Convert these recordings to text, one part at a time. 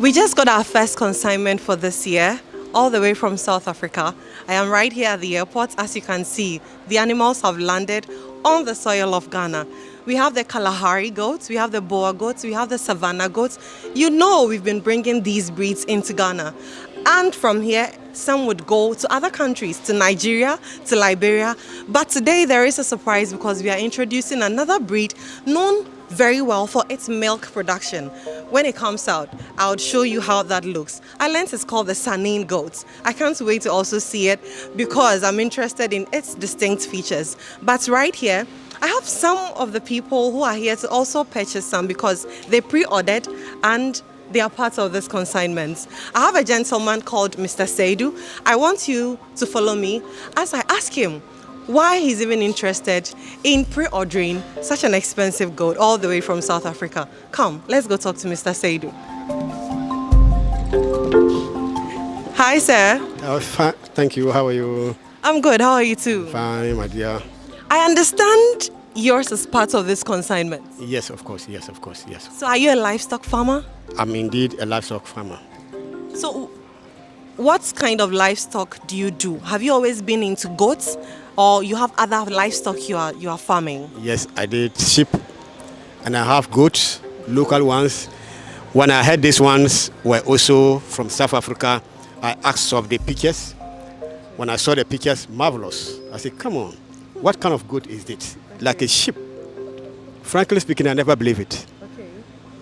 We just got our first consignment for this year, all the way from South Africa. I am right here at the airport. As you can see, the animals have landed on the soil of Ghana. We have the Kalahari goats, we have the Boer goats, we have the Savannah goats. You know we've been bringing these breeds into Ghana. And from here, some would go to other countries, to Nigeria, to Liberia. But today there is a surprise because we are introducing another breed known very well for its milk production. When it comes out, I'll show you how that looks. I learned it's called the Saanen Goats. I can't wait to also see it because I'm interested in its distinct features. But right here, I have some of the people who are here to also purchase some because they pre-ordered and they are part of this consignment. I have a gentleman called Mr. Saidu. I want you to follow me as I ask him why he's even interested in pre-ordering such an expensive goat all the way from South Africa. Come, let's go talk to Mr. Saidu. Hi, sir. Fine. Thank you. How are you? I'm good. How are you too? Fine, my dear. I understand yours is part of this consignment. Yes, of course. Yes, of course. Yes. So are you a livestock farmer? I'm indeed a livestock farmer. So what kind of livestock do you do? Have you always been into goats or you have other livestock you are farming? Yes, I did sheep and I have goats, local ones. When I heard these ones were also from South Africa, I asked of the pictures. When I saw the pictures, marvelous. I said, come on, what kind of goat is this? Like a sheep. Frankly speaking, I never believe it. Okay.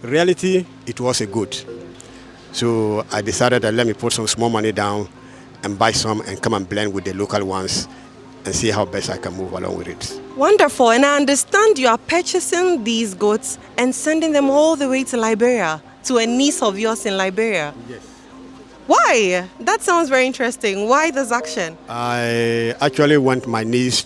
Reality, it was a goat. So I decided that let me put some small money down and buy some and come and blend with the local ones and see how best I can move along with it. Wonderful. And I understand you are purchasing these goats and sending them all the way to Liberia, to a niece of yours in Liberia. Yes. Why? That sounds very interesting. Why this action? I actually want my niece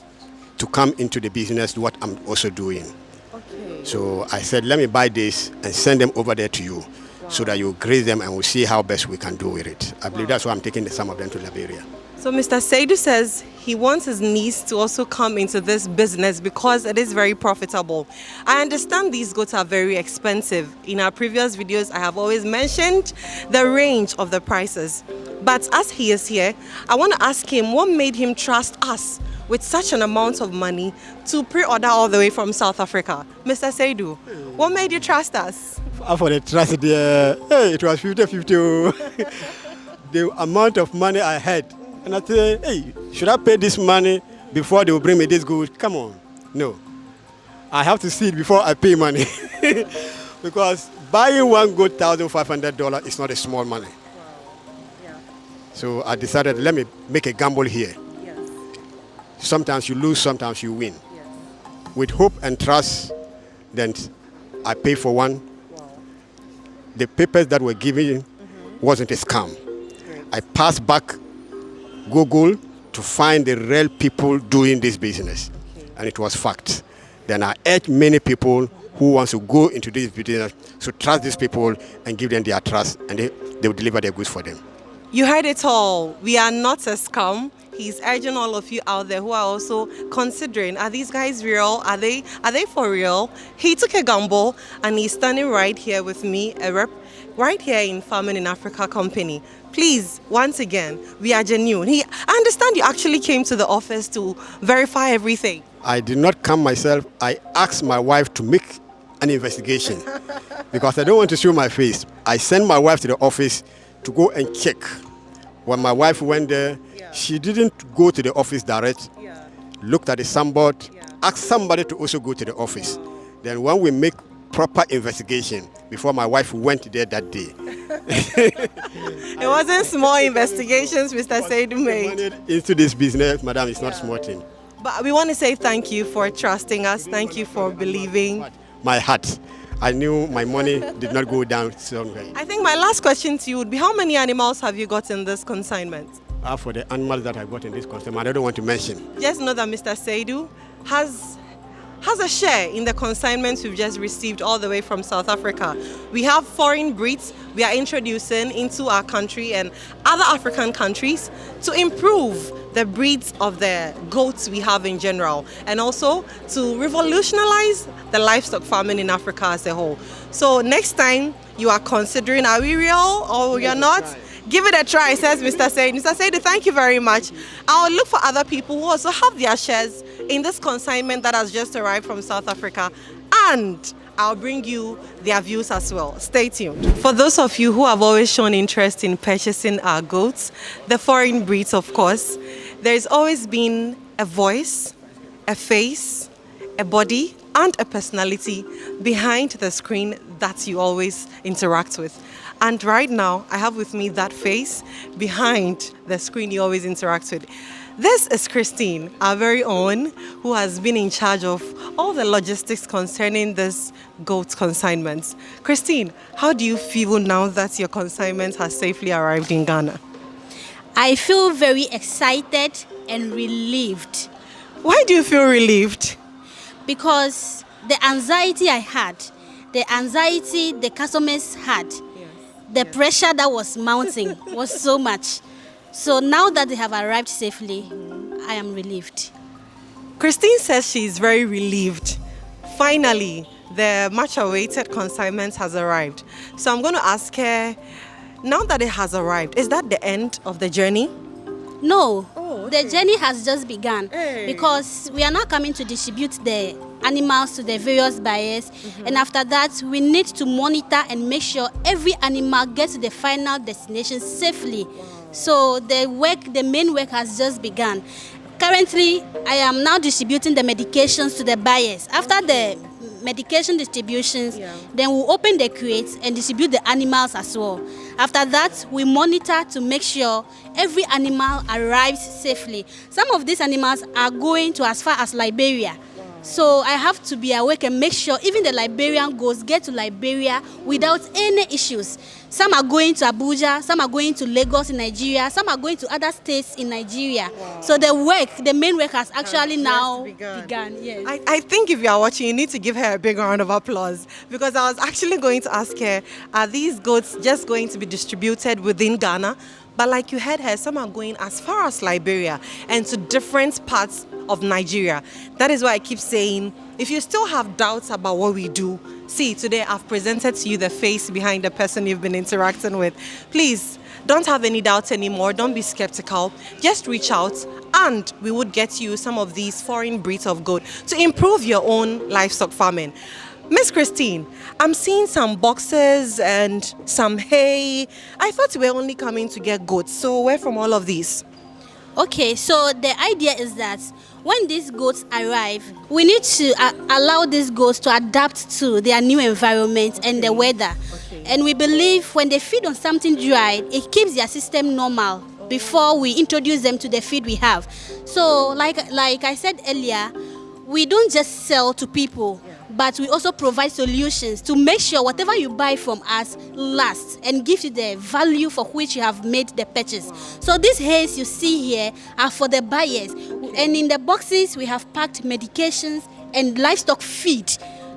to come into the business, what I'm also doing. Okay. So I said, let me buy this and send them over there to you so that you graze them and we'll see how best we can do with it. I believe that's why I'm taking some of them to Liberia. So Mr. Saidu says he wants his niece to also come into this business because it is very profitable. I understand these goats are very expensive. In our previous videos, I have always mentioned the range of the prices. But as he is here, I want to ask him what made him trust us with such an amount of money to pre-order all the way from South Africa. Mr. Saidu, what made you trust us? For the trust there, hey, it was 50-50. The amount of money I had. And I said, hey, should I pay this money before they will bring me this good? Come on. No. I have to see it before I pay money. Because buying one goat $1,500 is not a small money. Wow. Yeah. So I decided, let me make a gamble here. Yes. Sometimes you lose, sometimes you win. Yes. With hope and trust, then I pay for one. Wow. The papers that were given wasn't a scam. Great. I passed back Google to find the real people doing this business. Okay. And it was fact. Then I urge many people who want to go into this business to trust these people and give them their trust, and they will deliver their goods for them. You heard it all. We are not a scam. He's urging all of you out there who are also considering, are these guys real? Are they for real? He took a gamble and he's standing right here with me, a rep right here in Farming in Africa company. Please, once again, we are genuine. I understand you actually came to the office to verify everything. I did not come myself. I asked my wife to make an investigation because I don't want to show my face. I sent my wife to the office to go and check. When my wife went there, she didn't go to the office direct, looked at the signboard, asked somebody to also go to the office. Then when we make proper investigation, before my wife went there that day. It wasn't small investigations Mr. Saidu made. Into this business, madam, it's not small thing. But we want to say thank you for trusting us. Thank you for believing. My heart. I knew my money did not go down somewhere. I think my last question to you would be, how many animals have you got in this consignment? For the animals that I got in this consignment, I don't want to mention. Just know that Mr. Saidu has has a share in the consignments we've just received all the way from South Africa. We have foreign breeds we are introducing into our country and other African countries to improve the breeds of the goats we have in general, and also to revolutionize the livestock farming in Africa as a whole. So next time you are considering, are we real or you're not? Give it a try, says Mr. Said. Mr. Said, thank you very much. I'll look for other people who also have their shares in this consignment that has just arrived from South Africa, and I'll bring you their views as well. Stay tuned. For those of you who have always shown interest in purchasing our goats, the foreign breeds, of course, there's always been a voice, a face, a body, and a personality behind the screen that you always interact with. And right now, I have with me that face behind the screen you always interact with. This is Christine, our very own, who has been in charge of all the logistics concerning this goat consignments. Christine, how do you feel now that your consignment has safely arrived in Ghana? I feel very excited and relieved. Why do you feel relieved? Because the anxiety I had, the anxiety the customers had, the pressure that was mounting was so much. So now that they have arrived safely, I am relieved. Christine says she is very relieved. Finally, the much-awaited consignment has arrived. So I'm going to ask her, now that it has arrived, is that the end of the journey? No, okay. The journey has just begun because we are now coming to distribute the animals to the various buyers, and after that we need to monitor and make sure every animal gets to the final destination safely. So the main work has just begun. Currently, I am now distributing the medications to the buyers. After the medication distributions, then we'll open the crates and distribute the animals as well. After that, we monitor to make sure every animal arrives safely. Some of these animals are going to as far as Liberia. So I have to be awake and make sure even the Liberian goats get to Liberia without any issues. Some are going to Abuja, some are going to Lagos in Nigeria, some are going to other states in Nigeria. Wow. So the main work has actually now begun. Yes. I think if you are watching, you need to give her a big round of applause, because I was actually going to ask her, are these goats just going to be distributed within Ghana? But like you heard her, some are going as far as Liberia and to different parts of Nigeria. That is why I keep saying, if you still have doubts about what we do, see, today I've presented to you the face behind the person you've been interacting with. Please, don't have any doubts anymore. Don't be skeptical. Just reach out and we would get you some of these foreign breeds of goat to improve your own livestock farming. Miss Christine, I'm seeing some boxes and some hay. I thought we were only coming to get goats. So where from all of these? Okay, so the idea is that when these goats arrive, we need to allow these goats to adapt to their new environment and the weather. And we believe when they feed on something dried, it keeps their system normal before we introduce them to the feed we have. So like I said earlier, we don't just sell to people, but we also provide solutions to make sure whatever you buy from us lasts and gives you the value for which you have made the purchase. So these hays you see here are for the buyers. And in the boxes, we have packed medications and livestock feed,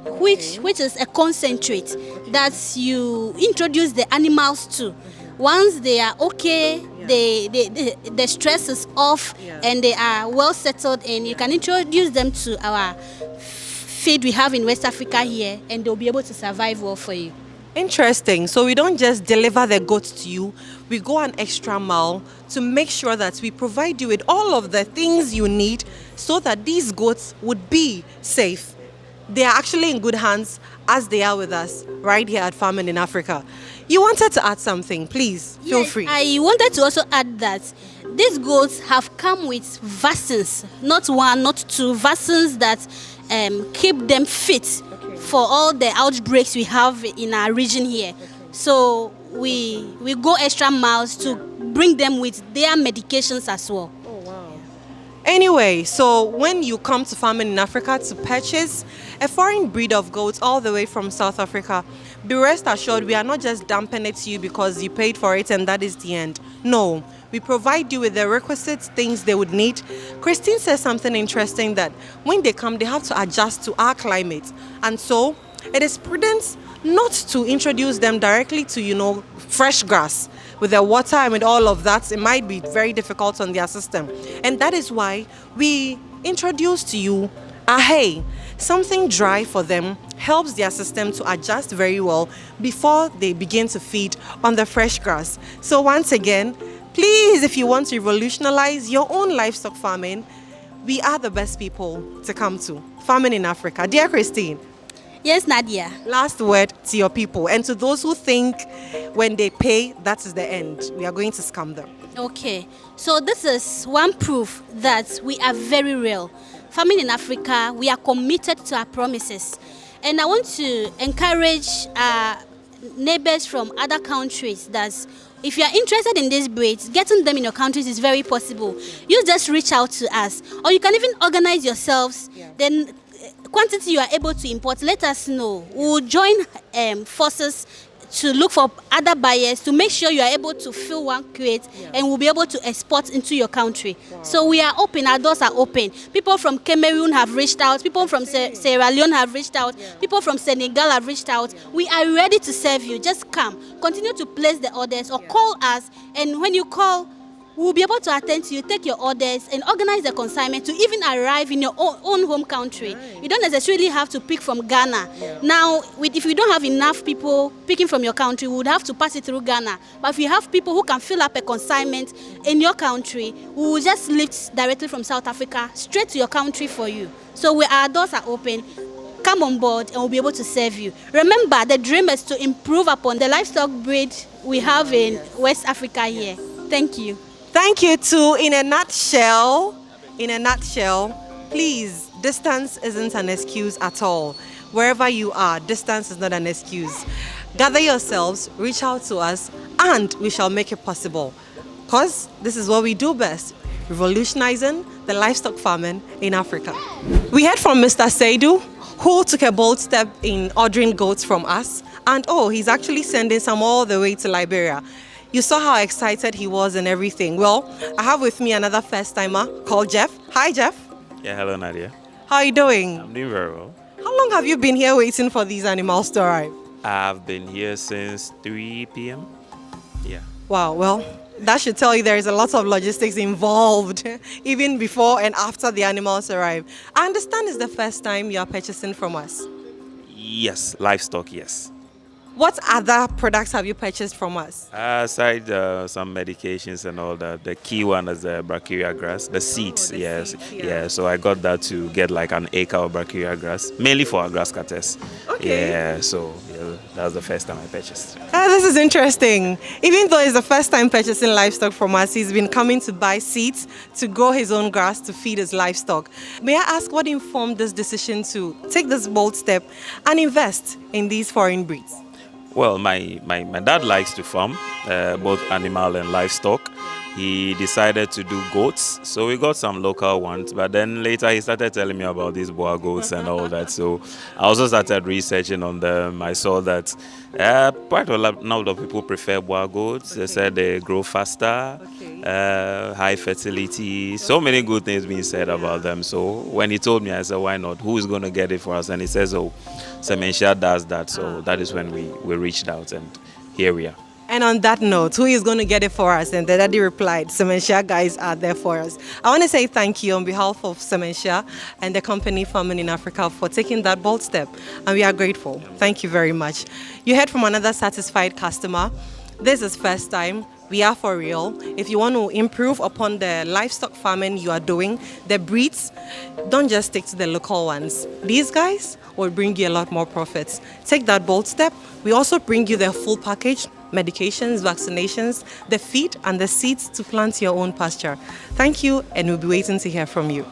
which is a concentrate that you introduce the animals to. Once they are okay, the stress is off and they are well settled in, you can introduce them to our feed we have in West Africa here, and they'll be able to survive well for you. Interesting. So we don't just deliver the goats to you, we go an extra mile to make sure that we provide you with all of the things you need so that these goats would be safe. They are actually in good hands as they are with us right here at Farming in Africa. You wanted to add something, please feel free. I wanted to also add that these goats have come with vaccines, not one, not two, vaccines that keep them fit for all the outbreaks we have in our region here. So we go extra miles to bring them with their medications as well. Oh, wow. Anyway, so when you come to Farming in Africa to purchase a foreign breed of goats all the way from South Africa, be rest assured we are not just dumping it to you because you paid for it and that is the end. No, We provide you with the requisite things they would need. Christine says something interesting that when they come, they have to adjust to our climate. And so it is prudent not to introduce them directly to, fresh grass. With the water and with all of that, it might be very difficult on their system. And that is why we introduce to you a hay. Something dry for them helps their system to adjust very well before they begin to feed on the fresh grass. So once again, please, if you want to revolutionize your own livestock farming, we are the best people to come to. Farming in Africa. Dear Christine. Yes, Nadia. Last word to your people and to those who think when they pay, that is the end. We are going to scam them. Okay, so this is one proof that we are very real. Farming in Africa, we are committed to our promises. And I want to encourage our neighbors from other countries that if you are interested in these breeds, getting them in your countries is very possible. You just reach out to us. Or you can even organize yourselves. Then quantity you are able to import, let us know. We will join forces to look for other buyers to make sure you are able to fill one crate and we'll be able to export into your country. So we are open, our doors are open. People from Cameroon have reached out, people from Sierra Leone have reached out, people from Senegal have reached out. We are ready to serve you. Just come, continue to place the orders or call us, and when you call, we'll be able to attend to you, take your orders, and organize the consignment to even arrive in your own home country. You don't necessarily have to pick from Ghana. Now, if we don't have enough people picking from your country, we would have to pass it through Ghana. But if you have people who can fill up a consignment in your country, we will just lift directly from South Africa straight to your country for you. So our doors are open. Come on board and we'll be able to serve you. Remember, the dream is to improve upon the livestock breed we have in West Africa here. Thank you. Thank you too. In a nutshell, please, distance isn't an excuse at all. Wherever you are, distance is not an excuse. Gather yourselves, reach out to us, and we shall make it possible. Because this is what we do best, revolutionizing the livestock farming in Africa. We heard from Mr. Seidu, who took a bold step in ordering goats from us. And he's actually sending some all the way to Liberia. You saw how excited he was and everything. Well, I have with me another first-timer called Jeff. Hi, Jeff. Yeah, hello, Nadia. How are you doing? I'm doing very well. How long have you been here waiting for these animals to arrive? I've been here since 3 p.m. Yeah. Wow, well, that should tell you there is a lot of logistics involved, even before and after the animals arrive. I understand it's the first time you are purchasing from us. Yes, livestock, yes. What other products have you purchased from us? Aside some medications and all that, the key one is the brachyria grass, the seeds, the yes. seeds, Yeah, so I got that to get like an acre of brachyria grass, mainly for our grass cutters. Okay. Yeah, so that was the first time I purchased. This is interesting. Even though it's the first time purchasing livestock from us, he's been coming to buy seeds to grow his own grass to feed his livestock. May I ask what informed this decision to take this bold step and invest in these foreign breeds? Well, my dad likes to farm, both animal and livestock. He decided to do goats, so we got some local ones. But then later he started telling me about these Boer goats and all that. So I also started researching on them. I saw that quite a lot of people prefer Boer goats. They said they grow faster, high fertility. So many good things being said about them. So when he told me, I said, why not? Who is going to get it for us? And he says, Semanhyia does that. So that is when we reached out, and here we are. And on that note, who is going to get it for us? And the daddy replied, Semanhyia guys are there for us. I want to say thank you on behalf of Semanhyia and the company Farming in Africa for taking that bold step. And we are grateful. Thank you very much. You heard from another satisfied customer. This is first time. We are for real. If you want to improve upon the livestock farming you are doing, the breeds, don't just stick to the local ones. These guys will bring you a lot more profits. Take that bold step. We also bring you the full package, medications, vaccinations, the feed, and the seeds to plant your own pasture. Thank you, and we'll be waiting to hear from you.